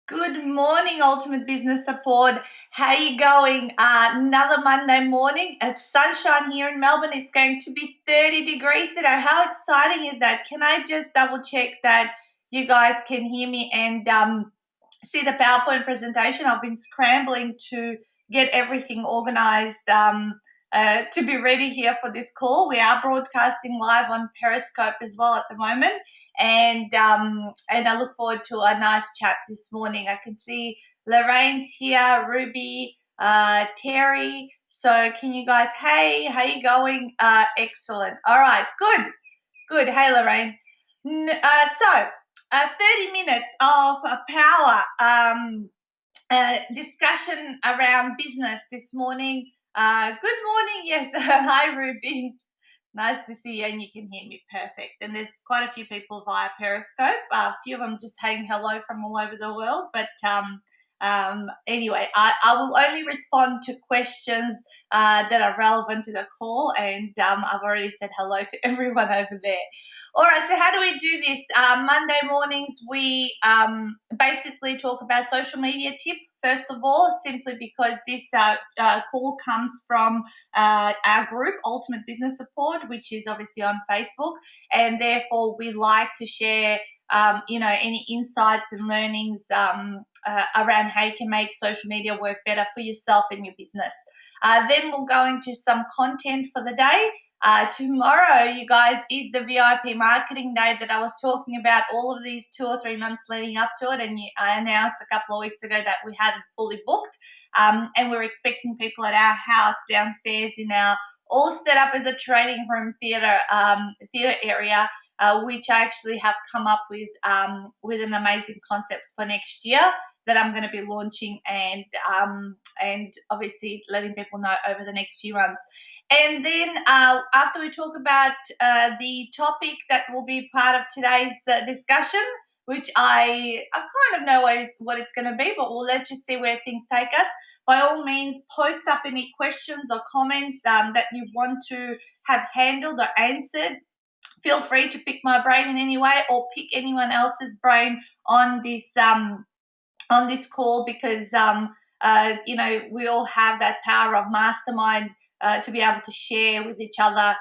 Good morning, Ultimate Business Support. How you going? Another Monday morning. It's sunshine here in Melbourne. It's going to be 30 degrees today. How exciting is that? Can I just double check that you guys can hear me and see the PowerPoint presentation? I've been scrambling to get everything organized to be ready here for this call. We are broadcasting live on Periscope as well at the moment, and I look forward to a nice chat this morning. I can see Lorraine's here, Ruby, Terry. So can you guys? Hey, how you going? Excellent. All right, good. Hey, Lorraine. 30 minutes of power discussion around business this morning. Good morning. Yes. Hi, Ruby. Nice to see you, and you can hear me perfect. And there's quite a few people via Periscope. A few of them just saying hello from all over the world. But anyway, I will only respond to questions that are relevant to the call, and I've already said hello to everyone over there. All right, so how do we do this? Monday mornings, we basically talk about social media tip, first of all, simply because this call comes from our group, Ultimate Business Support, which is obviously on Facebook, and therefore we like to share any insights and learnings around how you can make social media work better for yourself and your business. Then we'll go into some content for the day. Tomorrow, you guys, is the VIP marketing day that I was talking about all of these 2 or 3 months leading up to it, and I announced a couple of weeks ago that we had it fully booked, and we're expecting people at our house downstairs in our all set up as a trading room theatre area, which I actually have come up with an amazing concept for next year that I'm going to be launching and obviously letting people know over the next few months. And then after we talk about the topic that will be part of today's discussion, which I kind of know what it's going to be, but let's just see where things take us. By all means, post up any questions or comments that you want to have handled or answered. Feel free to pick my brain in any way or pick anyone else's brain on this call, because we all have that power of mastermind to be able to share with each other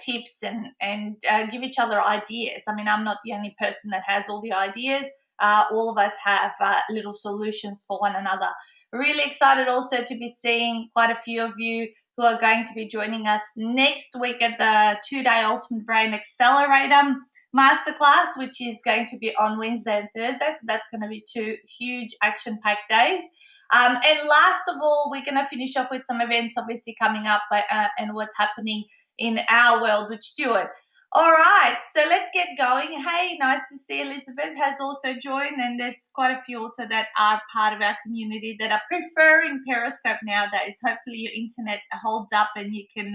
tips and give each other ideas. I mean, I'm not the only person that has all the ideas. All of us have little solutions for one another. Really excited also to be seeing quite a few of you who are going to be joining us next week at the 2-day Ultimate Brain Accelerator Masterclass, which is going to be on Wednesday and Thursday. So that's going to be 2 huge action-packed days. And last of all, we're going to finish off with some events obviously coming up and what's happening in our world with Stuart. All right, so let's get going. Hey, nice to see Elizabeth has also joined, and there's quite a few also that are part of our community that are preferring Periscope nowadays. Hopefully your internet holds up and you can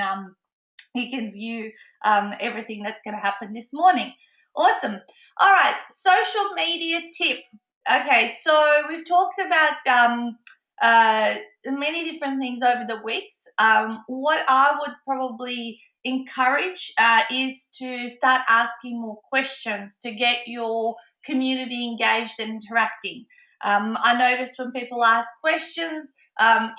view everything that's going to happen this morning. Awesome. All right, social media tip. Okay, so we've talked about many different things over the weeks. What I would probably encourage is to start asking more questions to get your community engaged and interacting. I notice when people ask questions, a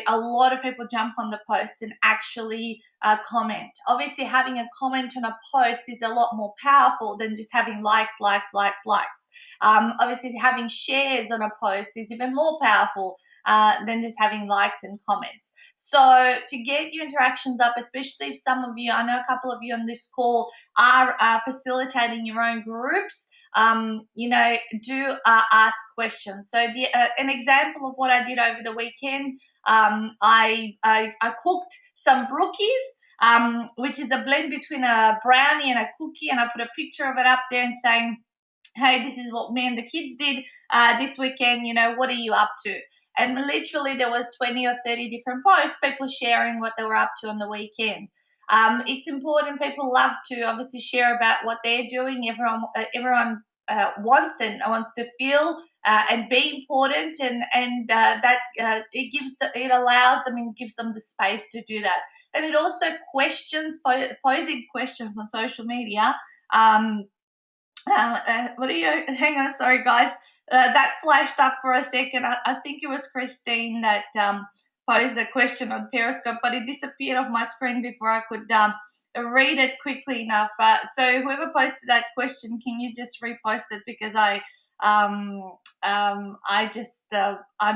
lot of people jump on the posts and actually comment. Obviously, having a comment on a post is a lot more powerful than just having likes. Obviously, having shares on a post is even more powerful than just having likes and comments. So to get your interactions up, especially if some of you, I know a couple of you on this call are facilitating your own groups, do ask questions. So an example of what I did over the weekend, I cooked some brookies, which is a blend between a brownie and a cookie, and I put a picture of it up there and saying, hey, this is what me and the kids did this weekend, what are you up to? And literally there was 20 or 30 different posts, people sharing what they were up to on the weekend. It's important. People love to obviously share about what they're doing. Everyone wants to feel and be important, and that it allows them and gives them the space to do that. And it also posing questions on social media. What are you? Hang on, sorry guys. that flashed up for a second. I think it was Christine that posed a question on Periscope, but it disappeared off my screen before I could read it quickly enough. So whoever posted that question, can you just repost it, because I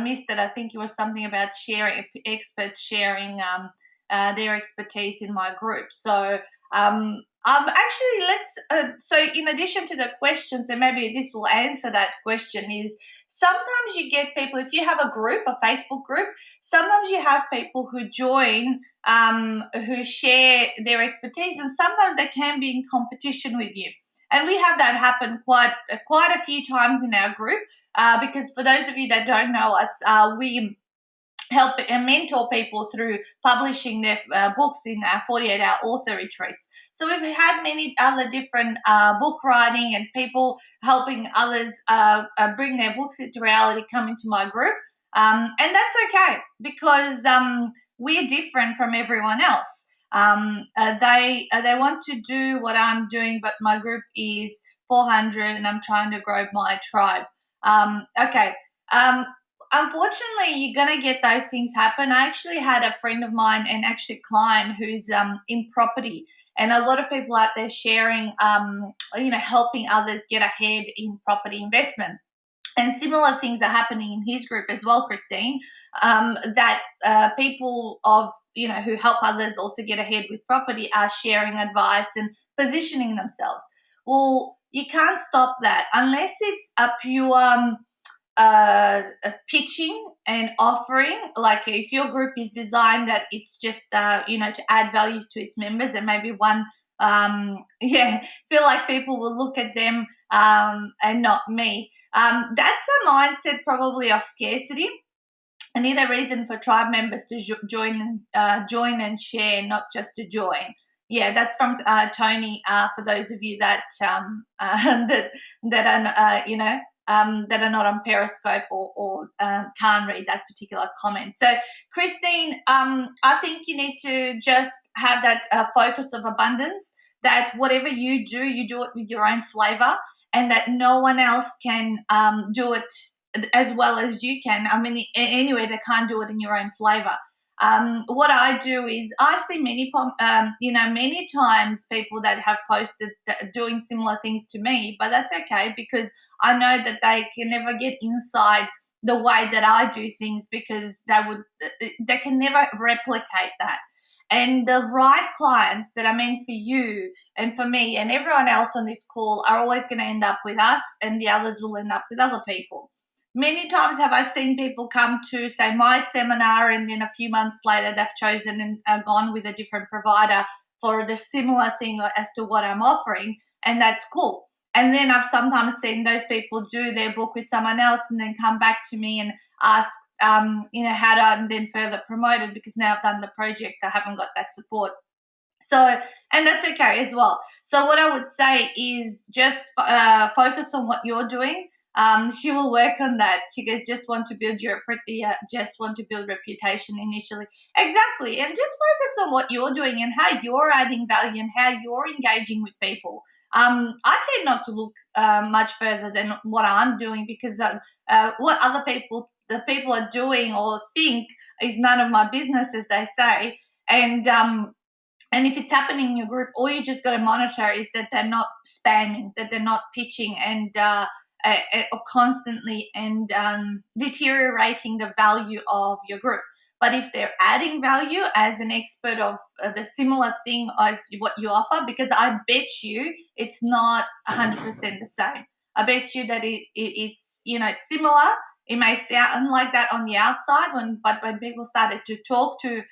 missed it. I think it was something about sharing, experts sharing their expertise in my group. So actually, so in addition to the questions, and maybe this will answer that question, is sometimes you get people, if you have a group, a Facebook group, sometimes you have people who join, who share their expertise, and sometimes they can be in competition with you. And we have that happen quite a few times in our group, because for those of you that don't know us, we help and mentor people through publishing their books in our 48-hour author retreats. So we've had many other different book writing and people helping others bring their books into reality come into my group. And that's okay, because we're different from everyone else. They want to do what I'm doing, but my group is 400 and I'm trying to grow my tribe. Okay. Unfortunately, you're going to get those things happen. I actually had a friend of mine, and actually a client, who's in property, and a lot of people out there sharing, helping others get ahead in property investment. And similar things are happening in his group as well, Christine, that people who help others also get ahead with property are sharing advice and positioning themselves. Well, you can't stop that unless it's a pure pitching and offering. Like if your group is designed that it's just to add value to its members, and maybe one feel like people will look at them and not me. That's a mindset probably of scarcity. I need a reason for tribe members to join and share, not just to join. Yeah, that's from Tony. For those of you that that are not on Periscope or can't read that particular comment. So, Christine, I think you need to just have that focus of abundance, that whatever you do it with your own flavor, and that no one else can do it as well as you can. I mean, anyway, they can't do it in your own flavor. What I do is I see many times people that have posted doing similar things to me, but that's okay, because I know that they can never get inside the way that I do things, because they can never replicate that. And the right clients that are meant for you and for me and everyone else on this call are always going to end up with us, and the others will end up with other people. Many times have I seen people come to, say, my seminar, and then a few months later they've chosen and gone with a different provider for the similar thing as to what I'm offering, and that's cool. And then I've sometimes seen those people do their book with someone else and then come back to me and ask, how do I then further promote it, because now I've done the project, I haven't got that support. So, and that's okay as well. So what I would say is just focus on what you're doing. She will work on that. She goes, just want to build reputation initially. Exactly. And just focus on what you're doing and how you're adding value and how you're engaging with people. I tend not to look much further than what I'm doing, because what the people are doing or think is none of my business, as they say. And if it's happening in your group, all you just got to monitor is that they're not spamming, that they're not pitching and or constantly and deteriorating the value of your group. But if they're adding value as an expert of the similar thing as what you offer, because I bet you it's not 100% the same. I bet you that it's similar. It may sound like that on the outside, but when people started to talk to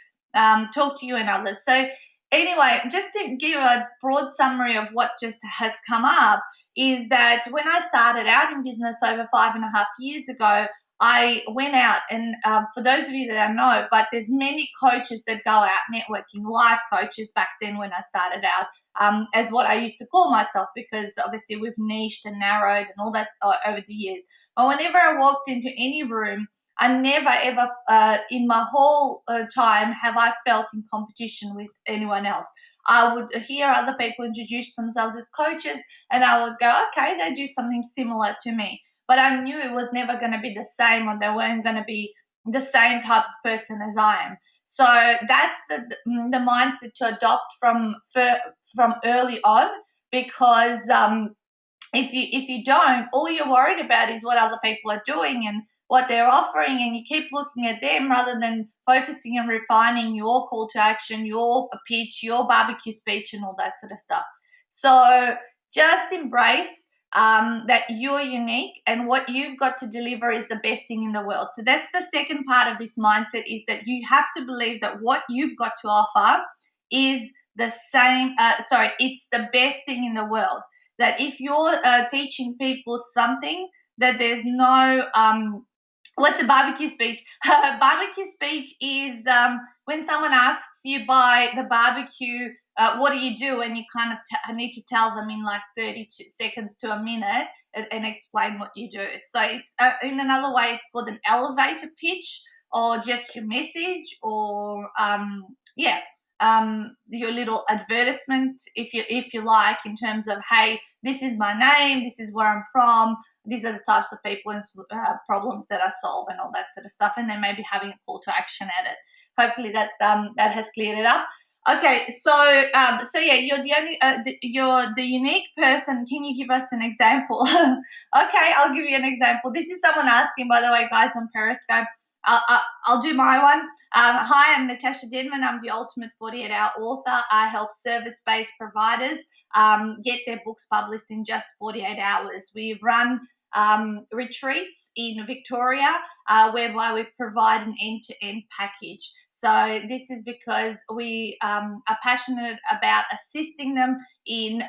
you and others. So anyway, just to give a broad summary of what just has come up, is that when I started out in business over 5.5 years ago, I went out and for those of you that don't know, but there's many coaches that go out networking, life coaches back then when I started out, as what I used to call myself, because obviously we've niched and narrowed and all that over the years. But whenever I walked into any room, I never ever in my whole time have I felt in competition with anyone else. I would hear other people introduce themselves as coaches and I would go, okay, they do something similar to me. but I knew it was never going to be the same, or they weren't going to be the same type of person as I am. So that's the mindset to adopt from early on, because if you don't, all you're worried about is what other people are doing and what they're offering, and you keep looking at them rather than focusing and refining your call to action, your pitch, your barbecue speech, and all that sort of stuff. So just embrace that you're unique, and what you've got to deliver is the best thing in the world. So that's the second part of this mindset, is that you have to believe that what you've got to offer is the same, it's the best thing in the world. That if you're teaching people something, that there's no what's a barbecue speech? Barbecue speech is when someone asks you by the barbecue, what do you do? And you kind of need to tell them in like 30 seconds to a minute and explain what you do. So it's in another way, it's called an elevator pitch, or just your message, or your little advertisement, if you like, in terms of, hey, this is my name, this is where I'm from, these are the types of people and problems that I solve, and all that sort of stuff, and then maybe having a call to action at it. Hopefully that has cleared it up. Okay, so yeah, you're the only you're the unique person. Can you give us an example? Okay, I'll give you an example. This is someone asking, by the way, guys, on Periscope. I'll do my one. Hi, I'm Natasa Denman. I'm the ultimate 48-hour author. I help service-based providers get their books published in just 48 hours. We run retreats in Victoria whereby we provide an end-to-end package. So this is because we are passionate about assisting them in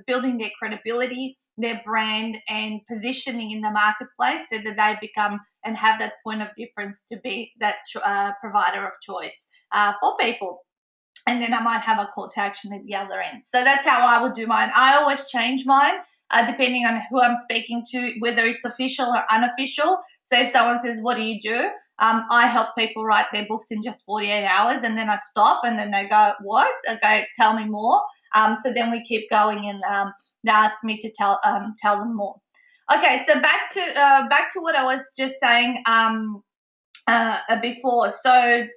building their credibility, their brand, and positioning in the marketplace, so that they become and have that point of difference to be that provider of choice for people. And then I might have a call to action at the other end. So that's how I would do mine. I always change mine depending on who I'm speaking to, whether it's official or unofficial. So if someone says, what do you do? I help people write their books in just 48 hours, and then I stop, and then they go, what? Okay, tell me more. So then we keep going, and they ask me to tell them more. Okay, so back to what I was just saying before. So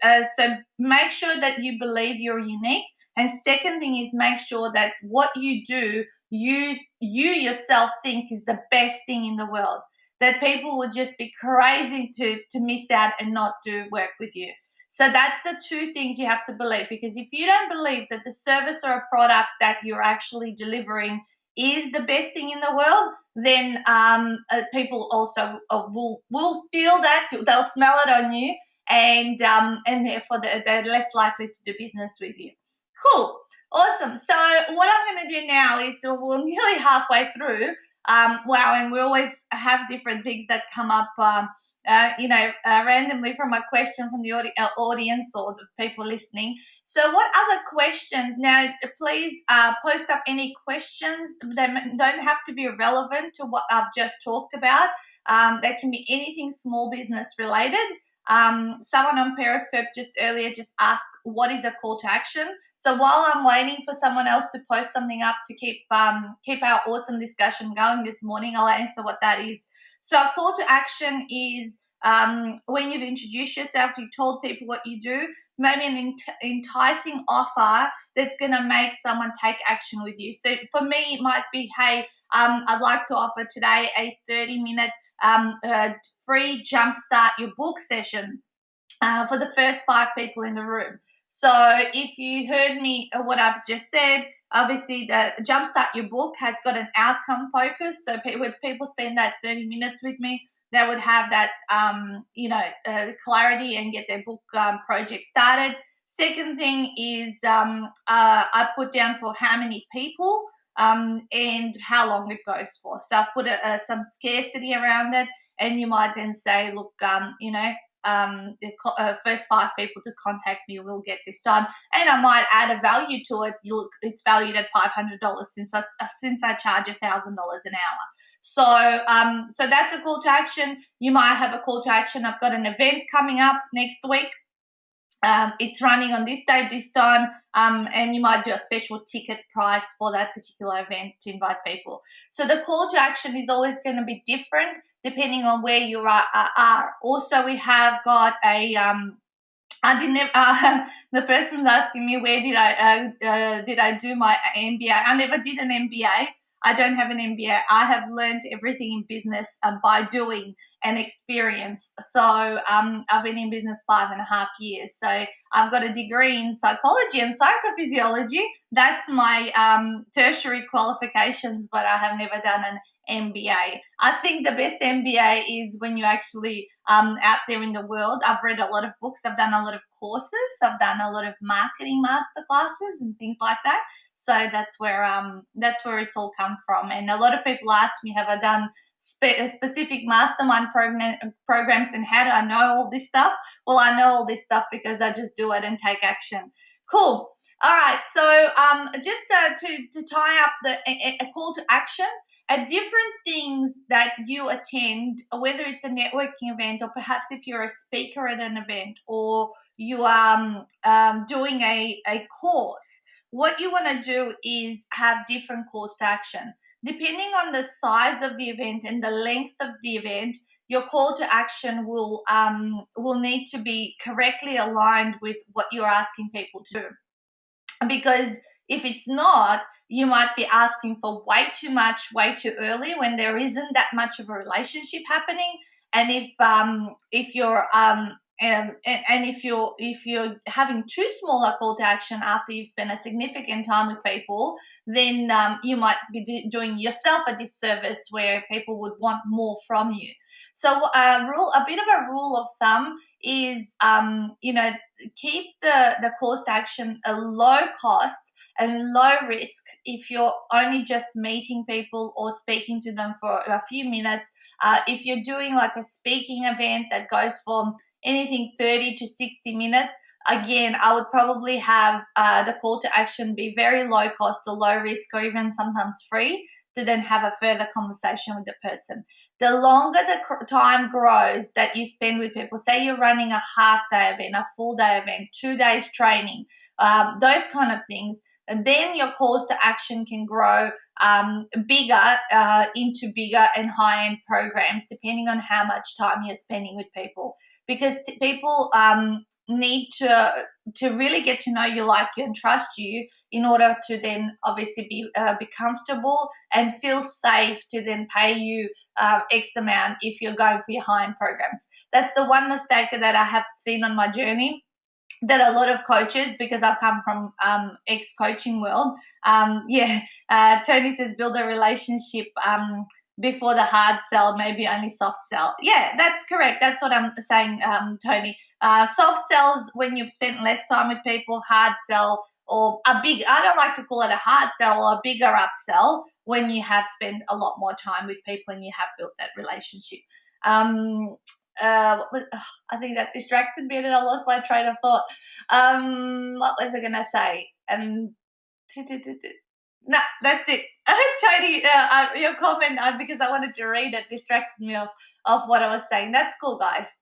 make sure that you believe you're unique, and second thing is make sure that what you do, you yourself think is the best thing in the world. That people would just be crazy to miss out and not do work with you. So that's the two things you have to believe, because if you don't believe that the service or a product that you're actually delivering is the best thing in the world, then people also will feel that, they'll smell it on you, and therefore they're less likely to do business with you. Cool, awesome. So what I'm going to do now is, we're nearly halfway through. Wow, and we always have different things that come up, randomly from a question from the audience or the people listening. So what other questions? Now, please post up any questions. They don't have to be relevant to what I've just talked about. They can be anything small business related. Someone on Periscope just earlier just asked, what is a call to action? So while I'm waiting for someone else to post something up to keep our awesome discussion going this morning, I'll answer what that is. So a call to action is when you've introduced yourself, you've told people what you do, maybe an enticing offer that's going to make someone take action with you. So for me, it might be, hey, I'd like to offer today a 30-minute free jumpstart your book session for the first 5 people in the room. So if you heard me, what I've just said, obviously the Jumpstart Your Book has got an outcome focus. So when people spend that 30 minutes with me, they would have that, clarity and get their book project started. Second thing is I put down for how many people and how long it goes for. So I've put some scarcity around it, and you might then say, look, the first 5 people to contact me will get this done, and I might add a value to it. It's valued at $500 since I charge $1,000 an hour. So that's a call to action. You might have a call to action. I've got an event coming up next week. It's running on this day, this time, and you might do a special ticket price for that particular event to invite people. So the call to action is always going to be different depending on where you are. Also, we have got a I didn't. The person's asking me where did I do my MBA? I never did an MBA. I don't have an MBA. I have learned everything in business by doing and experience. So I've been in business 5.5 years. So I've got a degree in psychology and psychophysiology. That's my tertiary qualifications, but I have never done an MBA. I think the best MBA is when you actually out there in the world. I've read a lot of books. I've done a lot of courses. I've done a lot of marketing masterclasses and things like that. So that's where it's all come from. And a lot of people ask me, have I done specific mastermind programs, and how do I know all this stuff? Well, I know all this stuff because I just do it and take action. Cool. All right. So just to tie up a call to action, at different things that you attend, whether it's a networking event or perhaps if you're a speaker at an event or you are doing a course, what you want to do is have different calls to action. Depending on the size of the event and the length of the event, your call to action will need to be correctly aligned with what you're asking people to do. Because if it's not, you might be asking for way too much, way too early when there isn't that much of a relationship happening. And if you're if you're having too small a call to action after you've spent a significant time with people, then you might be doing yourself a disservice where people would want more from you. So a bit of a rule of thumb is keep the calls to action a low cost and low risk if you're only just meeting people or speaking to them for a few minutes. If you're doing like a speaking event that goes for anything 30 to 60 minutes, again, I would probably have the call to action be very low cost or low risk or even sometimes free to then have a further conversation with the person. The longer the time grows that you spend with people, say you're running a half day event, a full day event, 2 days training, those kind of things, and then your calls to action can grow bigger into bigger and high-end programs, depending on how much time you're spending with people. Because people need to really get to know you, like you, and trust you in order to then obviously be comfortable and feel safe to then pay you X amount if you're going for your high-end programs. That's the one mistake that I have seen on my journey, that a lot of coaches, because I've come from ex-coaching world, Tony says build a relationship before the hard sell, maybe only soft sell. Yeah, that's correct. That's what I'm saying, Tony. Soft sells when you've spent less time with people. Hard sell, or I don't like to call it a hard sell, or a bigger upsell when you have spent a lot more time with people and you have built that relationship. I think that distracted me and I lost my train of thought. What was I going to say? No, that's it. Tony, your comment, because I wanted to read it, distracted me of what I was saying. That's cool, guys.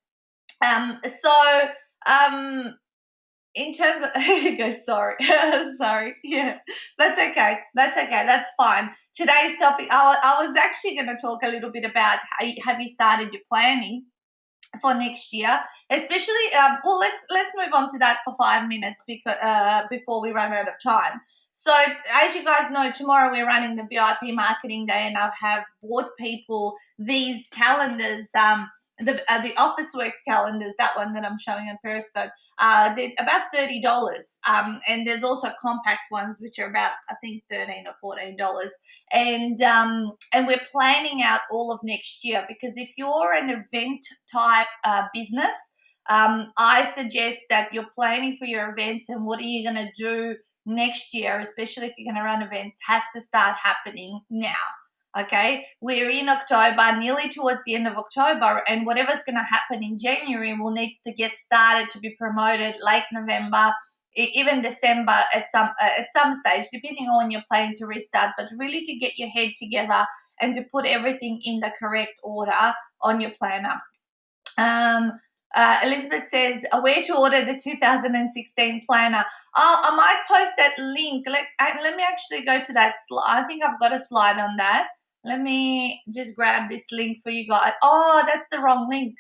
In terms of, he goes, sorry, sorry. Yeah, that's okay. That's fine. Today's topic, I was actually going to talk a little bit about have you started your planning for next year, especially. Well, let's move on to that for 5 minutes before we run out of time. So, as you guys know, tomorrow we're running the VIP Marketing Day, and I have bought people these calendars, the Officeworks calendars, that one that I'm showing on Periscope. They're about $30, and there's also compact ones which are about, I think, $13 or $14. And we're planning out all of next year, because if you're an event type business, I suggest that you're planning for your events and what are you going to do next year, especially if you're going to run events, has to start happening now. Okay, we're in October, nearly towards the end of October, and whatever's going to happen in January will need to get started to be promoted late November, even December at some stage, depending on when you're planning to restart. But really to get your head together and to put everything in the correct order on your planner. Elizabeth says, where to order the 2016 planner. I might post that link. Let me actually go to that slide. I think I've got a slide on that. Let me just grab this link for you guys. Oh, that's the wrong link.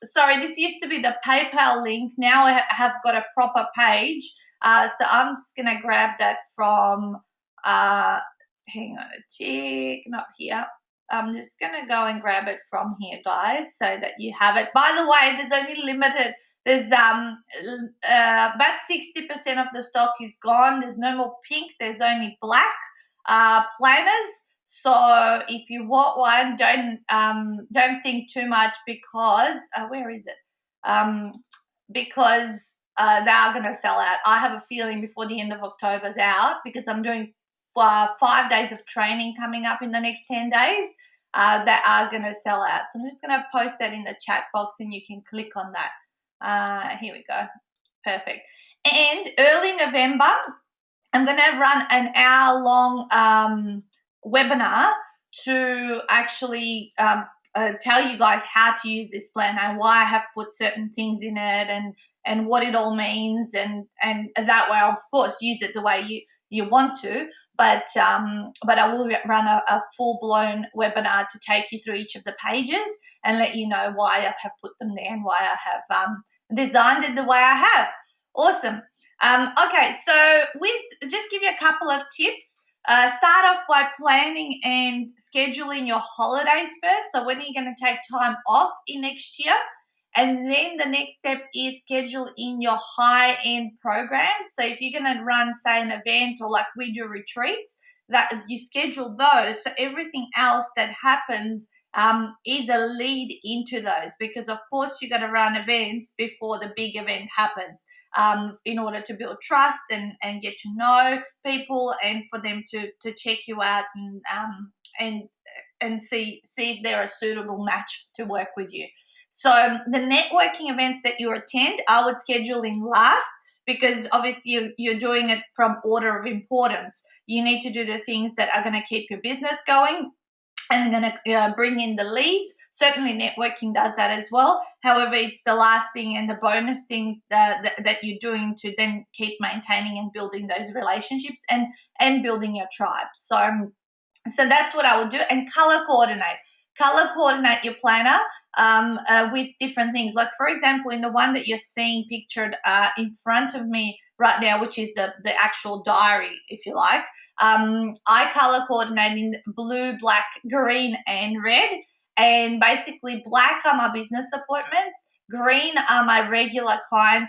Sorry, this used to be the PayPal link. Now I have got a proper page. So I'm just going to grab that from, hang on a tick, not here. I'm just going to go and grab it from here, guys, so that you have it. By the way, there's only limited. There's about 60% of the stock is gone. There's no more pink. There's only black planners. So if you want one, don't think too much because where is it? Because they are going to sell out. I have a feeling before the end of October's out because I'm doing 5 days of training coming up in the next 10 days. They are going to sell out. So I'm just going to post that in the chat box and you can click on that. Here we go. Perfect. And early November, I'm going to run an hour-long webinar to actually tell you guys how to use this plan and why I have put certain things in it and what it all means and that way, of course, use it the way you want to. But I will run a full-blown webinar to take you through each of the pages and let you know why I have put them there and why I have designed it the way I have. Awesome. Okay, so just give you a couple of tips. Start off by planning and scheduling your holidays first. So when are you going to take time off in next year? And then the next step is schedule in your high-end programs. So if you're going to run, say, an event or like we do retreats, that you schedule those. So everything else that happens is a lead into those because, of course, you got to run events before the big event happens in order to build trust and get to know people and for them to check you out and see if they're a suitable match to work with you. So the networking events that you attend, I would schedule in last because obviously you're doing it from order of importance. You need to do the things that are going to keep your business going and going to bring in the leads. Certainly networking does that as well. However, it's the last thing and the bonus thing that you're doing to then keep maintaining and building those relationships and building your tribe. So that's what I would do. And color coordinate your planner with different things. Like, for example, in the one that you're seeing pictured in front of me right now, which is the actual diary, if you like, I color coordinate in blue, black, green, and red. And basically, black are my business appointments. Green are my regular client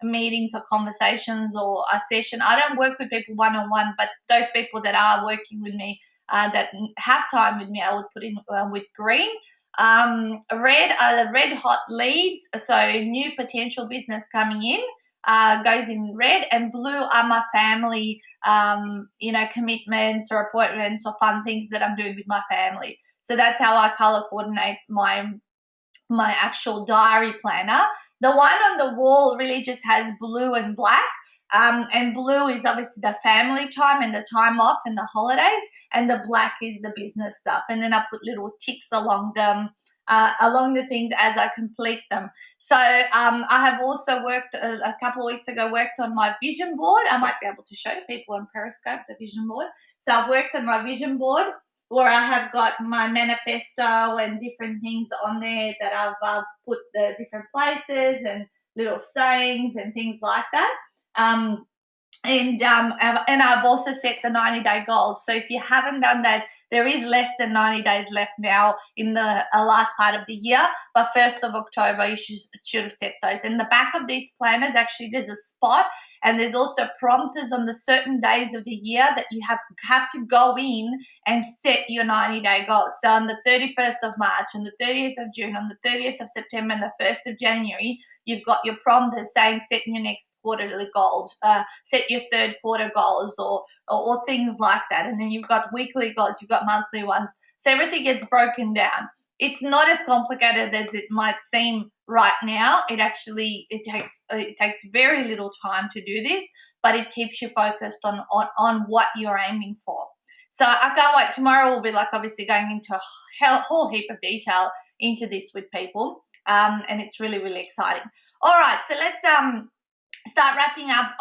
meetings or conversations or a session. I don't work with people one-on-one, but those people that are working with me that have time with me, I would put in with green. Red are the red hot leads, so new potential business coming in goes in red, and blue are my family, commitments or appointments or fun things that I'm doing with my family. So that's how I color coordinate my actual diary planner. The one on the wall really just has blue and black. And blue is obviously the family time and the time off and the holidays, and the black is the business stuff. And then I put little ticks along them, along the things as I complete them. So I have also worked a couple of weeks ago, worked on my vision board. I might be able to show people on Periscope the vision board. So I've worked on my vision board where I have got my manifesto and different things on there that I've put the different places and little sayings and things like that. And I've also set the 90-day goals. So if you haven't done that, there is less than 90 days left now in the last part of the year. But 1st of October, you should have set those. In the back of these planners, actually, there's a spot, and there's also prompters on the certain days of the year that you have to go in and set your 90-day goals. So on the 31st of March, on the 30th of June, on the 30th of September, and the 1st of January, you've got your prompters saying set your next quarterly goals, set your third quarter goals or things like that. And then you've got weekly goals, you've got monthly ones. So everything gets broken down. It's not as complicated as it might seem right now. It takes very little time to do this, but it keeps you focused on what you're aiming for. So I can't wait. Tomorrow we'll be obviously going into a whole heap of detail into this with people. And it's really, really exciting. All right, so let's start wrapping up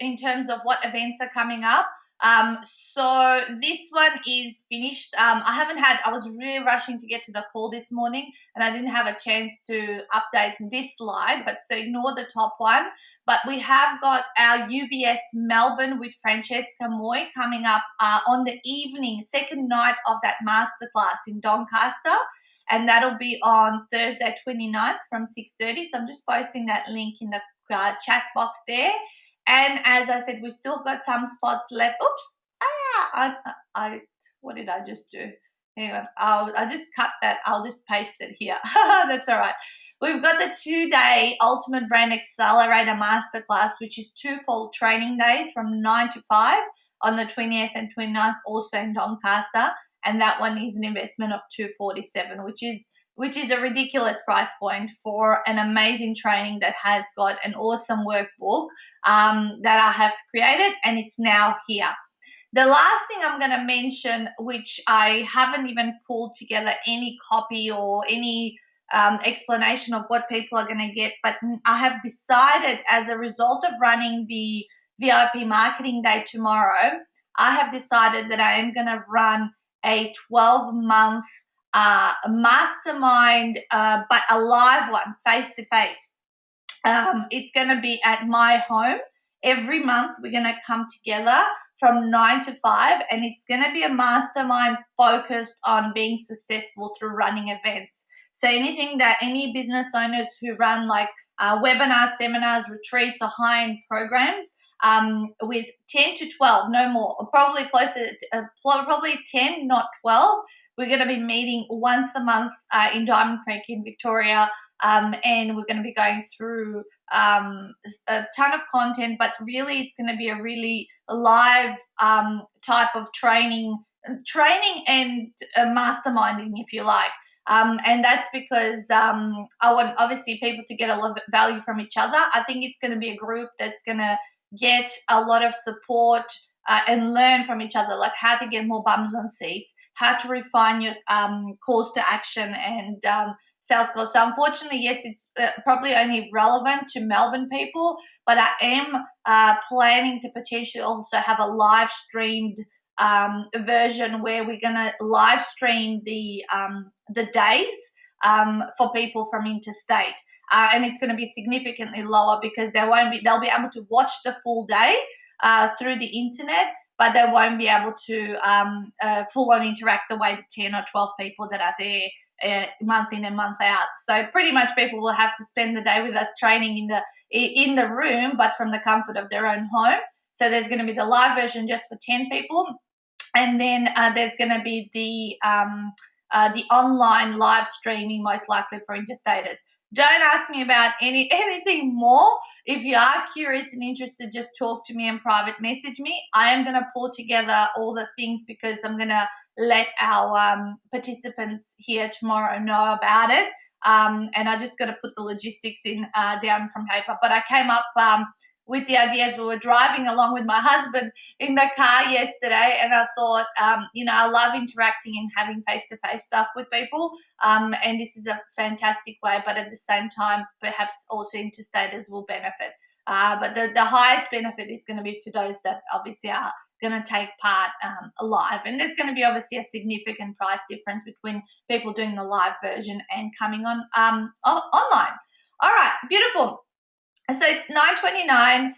in terms of what events are coming up. So this one is finished. I was really rushing to get to the call this morning and I didn't have a chance to update this slide, but so ignore the top one. But we have got our UBS Melbourne with Francesca Moy coming up on the evening, second night of that masterclass in Doncaster. And that'll be on Thursday 29th from 6:30. So I'm just posting that link in the chat box there. And as I said, we've still got some spots left. Oops. What did I just do? Hang on. I just cut that. I'll just paste it here. That's all right. We've got the 2-day Ultimate Brand Accelerator Masterclass, which is twofold training days from 9 to 5 on the 28th and 29th, also in Doncaster. And that one is an investment of $247, which is a ridiculous price point for an amazing training that has got an awesome workbook that I have created, and it's now here. The last thing I'm going to mention, which I haven't even pulled together any copy or any explanation of what people are going to get, but I have decided as a result of running the VIP Marketing Day tomorrow, I have decided that I am going to run a 12-month mastermind, but a live one, face-to-face. It's going to be at my home. Every month we're going to come together from 9 to 5, and it's going to be a mastermind focused on being successful through running events. So anything that any business owners who run like webinars, seminars, retreats, or high-end programs, with 10 to 12, no more, probably closer to probably 10, not 12. We're going to be meeting once a month in Diamond Creek in Victoria, and we're going to be going through a ton of content, but really it's going to be a really live type of training and masterminding, if you like. And that's because I want obviously people to get a lot of value from each other. I think it's going to be a group that's going to get a lot of support and learn from each other, like how to get more bums on seats, how to refine your calls to action and sales goals. So unfortunately, yes, it's probably only relevant to Melbourne people, but I am planning to potentially also have a live streamed version where we're going to live stream the days for people from interstate. And it's going to be significantly lower because they'll be able to watch the full day through the internet, but they won't be able to full on interact the way the 10 or 12 people that are there month in and month out. So pretty much people will have to spend the day with us training in the room, but from the comfort of their own home. So there's going to be the live version just for 10 people, and then there's going to be the online live streaming, most likely for interstaters. Don't ask me about anything more. If you are curious and interested, just talk to me and private message me. I am going to pull together all the things because I'm going to let our participants here tomorrow know about it. And I just got to put the logistics in down from paper. But I came up with the idea as we were driving along with my husband in the car yesterday, and I thought, I love interacting and having face-to-face stuff with people, and this is a fantastic way, but at the same time, perhaps also interstaters will benefit. But the highest benefit is going to be to those that obviously are going to take part live, and there's going to be obviously a significant price difference between people doing the live version and coming on online. All right, beautiful. So it's 9:29.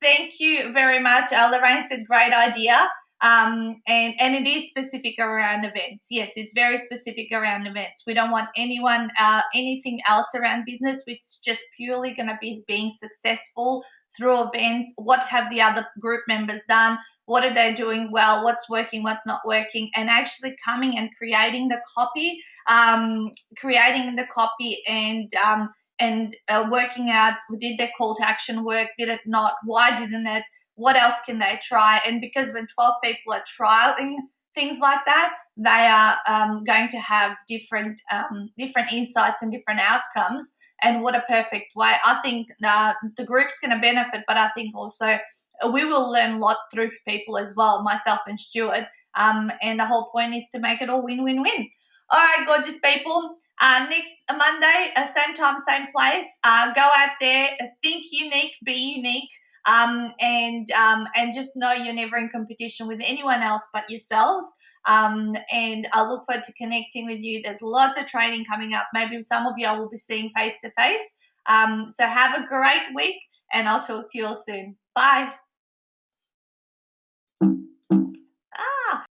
Thank you very much. Lorraine said great idea. And it is specific around events. Yes, it's very specific around events. We don't want anything else around business. It's just purely going to be being successful through events. What have the other group members done? What are they doing well? What's working? What's not working? And actually coming and creating the copy, and working out, did their call to action work? Did it not? Why didn't it? What else can they try? And because when 12 people are trialing things like that, they are going to have different insights and different outcomes. And what a perfect way. I think the group's going to benefit, but I think also we will learn a lot through people as well, myself and Stuart. And the whole point is to make it all win-win-win. All right, gorgeous people. Next Monday, same time, same place. Go out there, think unique, be unique. and just know you're never in competition with anyone else but yourselves. And I look forward to connecting with you. There's lots of training coming up. Maybe some of you I will be seeing face to face. So have a great week, and I'll talk to you all soon. Bye. Ah.